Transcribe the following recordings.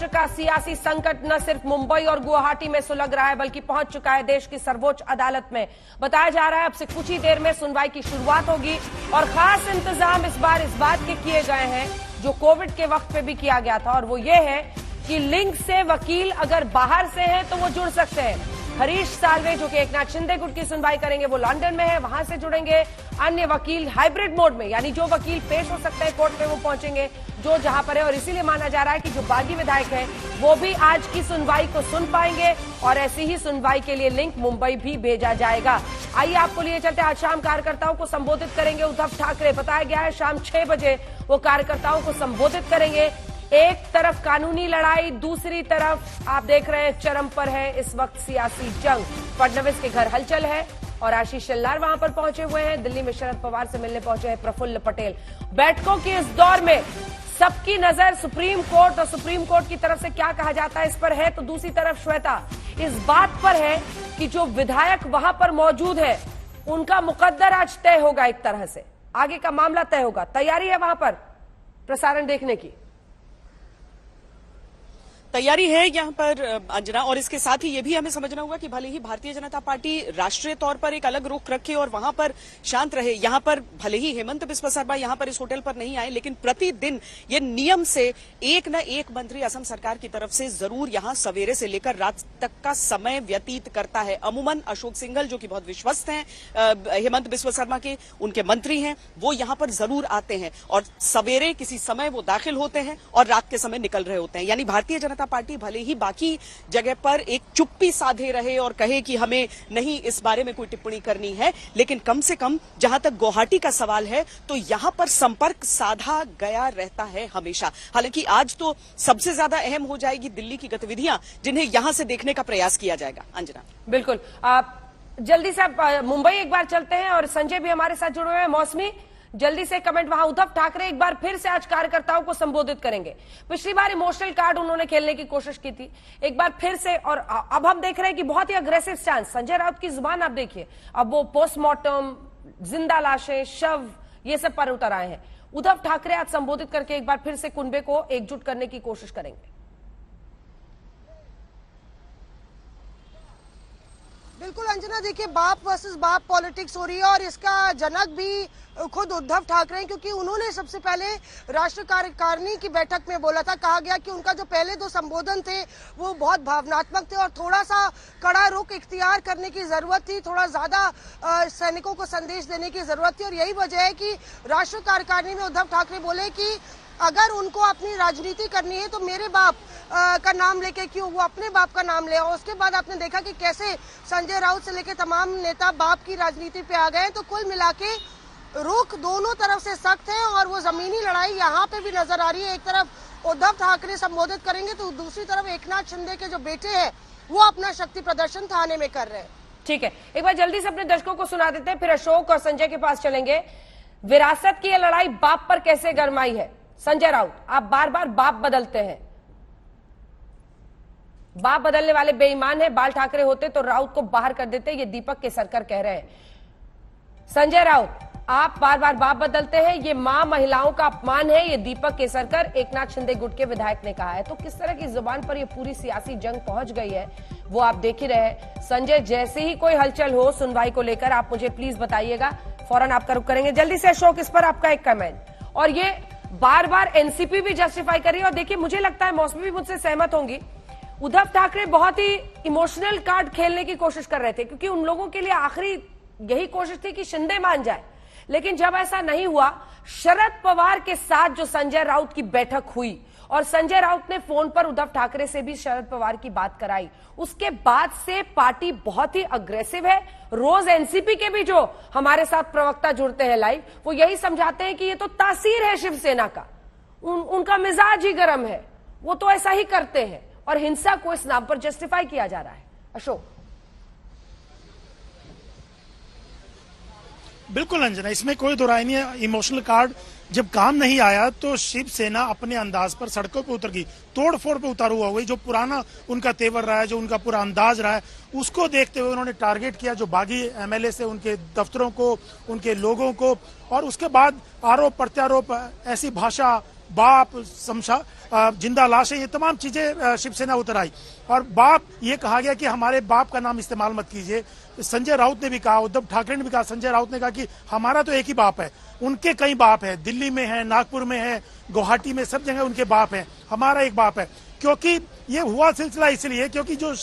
महाराष्ट्र का सियासी संकट न सिर्फ मुंबई और गुवाहाटी में सुलग रहा है बल्कि पहुंच चुका है देश की सर्वोच्च अदालत में। बताया जा रहा है अब से कुछ ही देर में सुनवाई की शुरुआत होगी और खास इंतजाम इस बार इस बात के किए गए हैं जो कोविड के वक्त पे भी किया गया था, और वो ये है कि लिंक से वकील अगर बाहर से हैं तो वो जुड़ सकते हैं। हरीश साल्वे जो कि एकनाथ शिंदे गुट की सुनवाई करेंगे वो लंदन में है, वहां से जुड़ेंगे। अन्य वकील हाइब्रिड मोड में, यानी जो वकील पेश हो सकते हैं कोर्ट में वो पहुंचेंगे जो जहां पर है, और इसीलिए माना जा रहा है कि जो बागी विधायक हैं वो भी आज की सुनवाई को सुन पाएंगे और ऐसी ही सुनवाई के लिए लिंक मुंबई भी भेजा जाएगा। आइए आपको लिए चलते, आज शाम कार्यकर्ताओं को संबोधित करेंगे उद्धव ठाकरे। बताया गया है शाम 6 बजे वो कार्यकर्ताओं को संबोधित करेंगे। एक तरफ कानूनी लड़ाई, दूसरी तरफ आप देख रहे हैं चरम पर है इस वक्त सियासी जंग। फडणवीस के घर हलचल है और आशीष शेलार वहां पर पहुंचे हुए हैं। दिल्ली में शरद पवार से मिलने पहुंचे हैं प्रफुल्ल पटेल। बैठकों के इस दौर में सबकी नजर सुप्रीम कोर्ट और सुप्रीम कोर्ट की तरफ से क्या कहा जाता है इस पर है, तो दूसरी तरफ श्वेता इस बात पर है कि जो विधायक वहां पर मौजूद है उनका मुकद्दर आज तय होगा, एक तरह से आगे का मामला तय होगा। तैयारी है वहां पर प्रसारण देखने की? तैयारी है यहाँ पर अंजना, और इसके साथ ही ये भी हमें समझना होगा कि भले ही भारतीय जनता पार्टी राष्ट्रीय तौर पर एक अलग रुख रखे और वहां पर शांत रहे, यहाँ पर भले ही हेमंत बिस्वा शर्मा यहाँ पर इस होटल पर नहीं आए, लेकिन प्रतिदिन ये नियम से एक न एक मंत्री असम सरकार की तरफ से जरूर यहाँ सवेरे से लेकर रात तक का समय व्यतीत करता है। अमूमन अशोक सिंघल जो कि बहुत विश्वस्त हैं हेमंत बिस्वा शर्मा के, उनके मंत्री हैं, वो यहाँ पर जरूर आते हैं और सवेरे किसी समय वो दाखिल होते हैं और रात के समय निकल रहे होते हैं। यानी भारतीय जनता पार्टी भले ही बाकी जगह पर एक चुप्पी साधे रहे और कहे कि हमें नहीं इस बारे में कोई टिप्पणी करनी है, लेकिन कम से कम जहां तक गुवाहाटी का सवाल है तो यहां पर संपर्क साधा गया रहता है हमेशा। हालांकि आज तो सबसे ज्यादा अहम हो जाएगी दिल्ली की गतिविधियां, जिन्हें यहां से देखने का प्रयास किया जाएगा। अंजना, बिल्कुल। जल्दी से मुंबई एक बार चलते हैं और संजय भी हमारे साथ जुड़े हुए हैं। मौसमी, जल्दी से कमेंट। वहां उद्धव ठाकरे एक बार फिर से आज कार्यकर्ताओं को संबोधित करेंगे। पिछली बार इमोशनल कार्ड उन्होंने खेलने की कोशिश की थी, एक बार फिर से, और अब हम देख रहे हैं कि बहुत ही अग्रेसिव स्टैंड। संजय राउत की जुबान आप देखिए, अब वो पोस्टमार्टम, जिंदा लाशें, शव, ये सब पर उतर आए हैं। उद्धव ठाकरे आज संबोधित करके एक बार फिर से कुनबे को एकजुट करने की कोशिश करेंगे। बिल्कुल अंजना, देखिए बाप वर्सेस बाप पॉलिटिक्स हो रही है और इसका जनक भी खुद उद्धव ठाकरे हैं, क्योंकि उन्होंने सबसे पहले राष्ट्रीय कार्यकारिणी की बैठक में बोला था, कहा गया कि उनका जो पहले 2 संबोधन थे वो बहुत भावनात्मक थे और थोड़ा सा कड़ा रुख इख्तियार करने की जरूरत थी, थोड़ा ज्यादा सैनिकों को संदेश देने की जरूरत थी। और यही वजह है कि राष्ट्रीय कार्यकारिणी में उद्धव ठाकरे बोले कि अगर उनको अपनी राजनीति करनी है तो मेरे बाप का नाम लेके क्यों, वो अपने बाप का नाम ले। और उसके बाद आपने देखा कि कैसे संजय राउत से लेकर तमाम नेता बाप की राजनीति पे आ गए। तो कुल मिला के रुख दोनों तरफ से सख्त है और वो जमीनी लड़ाई यहाँ पे भी नजर आ रही है। एक तरफ उद्धव ठाकरे संबोधित करेंगे तो दूसरी तरफ एकनाथ शिंदे के जो बेटे हैं वो अपना शक्ति प्रदर्शन थाने में कर रहे हैं। ठीक है, एक बार जल्दी से अपने दर्शकों को सुना देते हैं, फिर अशोक और संजय के पास चलेंगे। विरासत की यह लड़ाई बाप पर कैसे गरमाई है? संजय राउत, आप बार बार बाप बदलते हैं, बाप बदलने वाले बेईमान हैं। बाल ठाकरे होते तो राउत को बाहर कर देते, ये दीपक केसरकर कह रहे हैं। संजय राउत, आप बार बार बाप बदलते हैं, ये मां महिलाओं का अपमान है, ये दीपक केसरकर एकनाथ शिंदे गुट के विधायक ने कहा है। तो किस तरह की जुबान पर ये पूरी सियासी जंग पहुंच गई है वो आप देख ही रहे हैं। संजय, जैसे ही कोई हलचल हो सुनवाई को लेकर आप मुझे प्लीज बताइएगा, फौरन आपका रुख करेंगे। जल्दी से अशोक, इस पर आपका एक कमेंट। और ये बार बार एनसीपी भी जस्टिफाई कर रही है और देखिए मुझे लगता है मौसमी भी मुझसे सहमत होंगी, उद्धव ठाकरे बहुत ही इमोशनल कार्ड खेलने की कोशिश कर रहे थे, क्योंकि उन लोगों के लिए आखिरी यही कोशिश थी कि शिंदे मान जाए। लेकिन जब ऐसा नहीं हुआ, शरद पवार के साथ जो संजय राउत की बैठक हुई और संजय राउत ने फोन पर उद्धव ठाकरे से भी शरद पवार की बात कराई, उसके बाद से पार्टी बहुत ही अग्रेसिव है। रोज एनसीपी के भी जो हमारे साथ प्रवक्ता जुड़ते हैं लाइव, वो यही समझाते हैं कि ये तो तासीर है शिवसेना का, उनका मिजाज ही गर्म है, वो तो ऐसा ही करते हैं, और हिंसा को इस नाम पर जस्टिफाई किया जा रहा है। अशोक, बिल्कुल अंजना, इसमें कोई दो राय नहीं है। इमोशनल कार्ड जब काम नहीं आया तो शिवसेना अपने अंदाज पर सड़कों पे उतर गई, तोड़ फोड़ पे उतारू हुआ गई। जो पुराना उनका तेवर रहा है, जो उनका पूरा अंदाज रहा है, उसको देखते हुए उन्होंने टारगेट किया जो बागी एमएलए से, उनके दफ्तरों को, उनके लोगों को, और उसके बाद आरोप प्रत्यारोप, ऐसी भाषा बाप, जिंदा लाशें, ये तमाम चीजें शिवसेना उतर आई। और बाप, ये कहा गया कि हमारे बाप का नाम इस्तेमाल मत कीजिए। संजय राउत ने भी कहा, उद्धव ठाकरे ने भी कहा, संजय राउत ने कहा कि हमारा तो एक ही बाप है, उनके कई बाप है, दिल्ली में है, नागपुर में है, गुवाहाटी में, सब जगह उनके बाप है, हमारा एक बाप है। क्योंकि ये हुआ सिलसिला इसलिए क्योंकि जो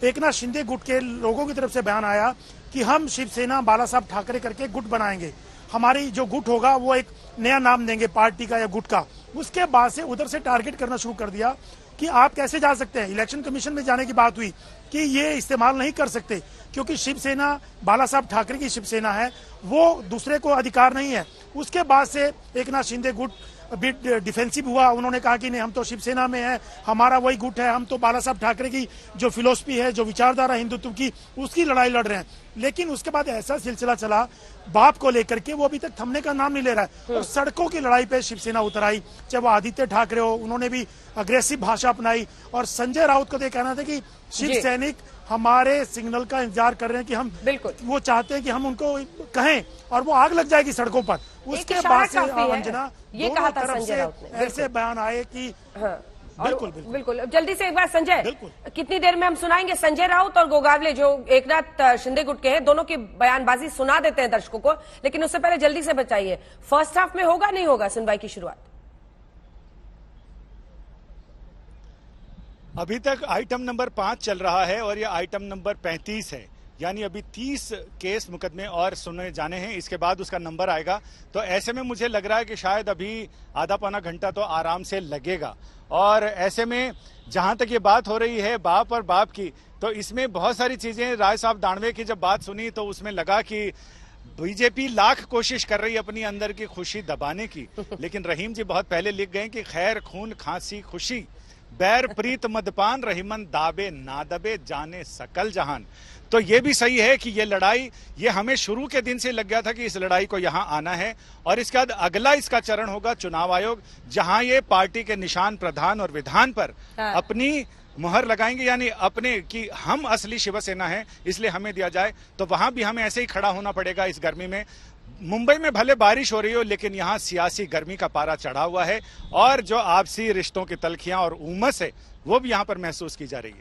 एकनाथ शिंदे गुट के लोगों की तरफ से बयान आया कि हम शिवसेना बाला साहब ठाकरे करके गुट बनाएंगे, हमारी जो गुट होगा वो एक नया नाम देंगे पार्टी का या गुट का। उसके बाद से उधर से टारगेट करना शुरू कर दिया कि आप कैसे जा सकते हैं। इलेक्शन कमीशन में जाने की बात हुई कि ये इस्तेमाल नहीं कर सकते क्योंकि शिवसेना बाला साहब ठाकरे की शिवसेना है, वो दूसरे को अधिकार नहीं है। उसके बाद से एकनाथ शिंदे गुट भी डिफेंसिव हुआ, उन्होंने कहा कि नहीं, हम तो शिवसेना में है, हमारा वही गुट है, हम तो बाला साहब ठाकरे की जो फिलोसफी है, जो विचारधारा हिंदुत्व की, उसकी लड़ाई लड़ रहे हैं। लेकिन उसके बाद ऐसा सिलसिला चला बाप को लेकर के, वो अभी तक थमने का नाम नहीं ले रहा है। और सड़कों की लड़ाई पे शिवसेना उतर आई, चाहे वो आदित्य ठाकरे हो, उन्होंने भी अग्रेसिव भाषा अपनाई। और संजय राउत को तो कहना था कि शिव सैनिक हमारे सिग्नल का इंतजार कर रहे हैं कि हम, बिल्कुल, वो चाहते हैं कि हम उनको कहें और वो आग लग जाएगी सड़कों पर। उसके बाद से अंजना, ये कहा था संजय राउत ने, ऐसे बयान आए कि बिल्कुल बिल्कुल बिल्कुल। जल्दी से एक बार संजय, बिल्कुल, कितनी देर में हम सुनाएंगे संजय राउत और गोगावले जो एकनाथ शिंदे गुट के हैं, दोनों की बयानबाजी सुना देते हैं दर्शकों को। लेकिन उससे पहले जल्दी से बताइए, फर्स्ट हाफ में होगा नहीं होगा सुनवाई की शुरुआत? अभी तक आइटम नंबर 5 चल रहा है और यह आइटम नंबर 35 है, यानी अभी 30 केस मुकदमे और सुने जाने हैं, इसके बाद उसका नंबर आएगा। तो ऐसे में मुझे लग रहा है कि शायद अभी आधा पौना घंटा तो आराम से लगेगा। और ऐसे में जहां तक ये बात हो रही है बाप और बाप की, तो इसमें बहुत सारी चीजें, राय साहब दानवे की जब बात सुनी तो उसमें लगा कि बीजेपी लाख कोशिश कर रही है अपनी अंदर की खुशी दबाने की, लेकिन रहीम जी बहुत पहले लिख गए कि खैर खून खांसी खुशी, बैर प्रीत मदपान, रहीमन दाबे ना दबे, जाने सकल जहान। तो ये भी सही है कि ये लड़ाई, ये हमें शुरू के दिन से लग गया था कि इस लड़ाई को यहां आना है। और इसके बाद अगला इसका चरण होगा चुनाव आयोग, जहां ये पार्टी के निशान प्रधान और विधान पर अपनी मुहर लगाएंगे, यानी अपने कि हम असली शिवसेना है इसलिए हमें दिया जाए। तो वहां भी हमें ऐसे ही खड़ा होना पड़ेगा इस गर्मी में। मुंबई में भले बारिश हो रही हो, लेकिन यहाँ सियासी गर्मी का पारा चढ़ा हुआ है और जो आपसी रिश्तों की तलखियां और उमस है वो भी यहाँ पर महसूस की जा रही है।